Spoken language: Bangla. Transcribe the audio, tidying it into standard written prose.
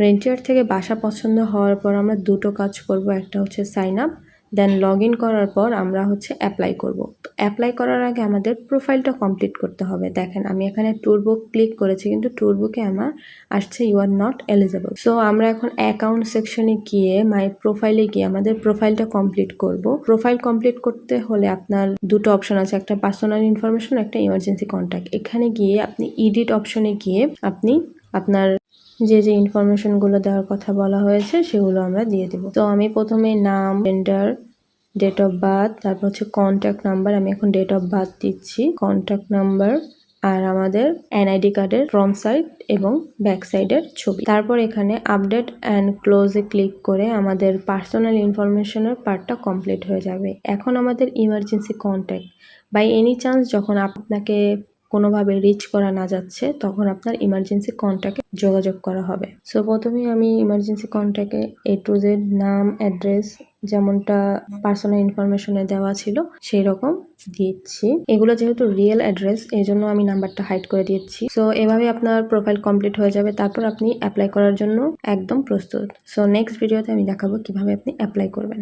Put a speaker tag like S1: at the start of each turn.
S1: রেন্টিয়ার থেকে বাসা পছন্দ হওয়ার পর আমরা দুটো কাজ করব। একটা হচ্ছে sign up, then log in করার পর আমরা হচ্ছে অ্যাপ্লাই করব। অ্যাপ্লাই করার আগে আমাদের প্রোফাইলটা কমপ্লিট করতে হবে। দেখেন আমি এখানে ট্যুরবুক ক্লিক করেছি, কিন্তু ট্যুরবুকে আমার আসছে you are not eligible. So আমরা এখন অ্যাকাউন্ট সেকশনে গিয়ে মাই প্রোফাইলে গিয়ে আমাদের প্রোফাইলটা কমপ্লিট করব। প্রোফাইল কমপ্লিট করতে হলে আপনার দুটো অপশন আছে, একটা পার্সোনাল ইনফরমেশন, একটা ইমার্জেন্সি কন্ট্যাক্ট। এখানে গিয়ে আপনি এডিট অপশনে গিয়ে আপনি আপনার যে ইনফরমেশনগুলো দেওয়ার কথা বলা হয়েছে সেগুলো আমরা দিয়ে দেব। তো আমি প্রথমে নাম, জেন্ডার, ডেট অফ বার্থ, তারপর হচ্ছে কন্ট্যাক্ট নাম্বার। আমি এখন ডেট অফ বার্থ দিচ্ছি, কন্ট্যাক্ট নাম্বার, আর আমাদের এনআইডি কার্ডের ফ্রন্ট সাইড এবং ব্যাক সাইডের ছবি। তারপর এখানে আপডেট অ্যান্ড ক্লোজে ক্লিক করে আমাদের পার্সোনাল ইনফরমেশনের পার্টটা কমপ্লিট হয়ে যাবে। এখন আমাদের emergency contact, by any chance যখন আপনাকে কোনোভাবে রিচ করা না যাচ্ছে তখন আপনার ইমার্জেন্সি কন্ট্যাক্টে যোগাযোগ করা হবে। সো প্রথমেই আমি ইমার্জেন্সি কন্ট্যাক্টে A to Z নাম, অ্যাড্রেস যেমনটা পার্সোনাল ইনফরমেশনে দেওয়া ছিল সেই রকম দিচ্ছি। এগুলো যেহেতু রিয়েল অ্যাড্রেস এই জন্য আমি নাম্বারটা হাইড করে দিচ্ছি। সো এভাবে আপনার প্রোফাইল কমপ্লিট হয়ে যাবে। তারপর আপনি অ্যাপ্লাই করার জন্য একদম প্রস্তুত। সো নেক্সট ভিডিওতে আমি দেখাবো কিভাবে আপনি অ্যাপ্লাই করবেন।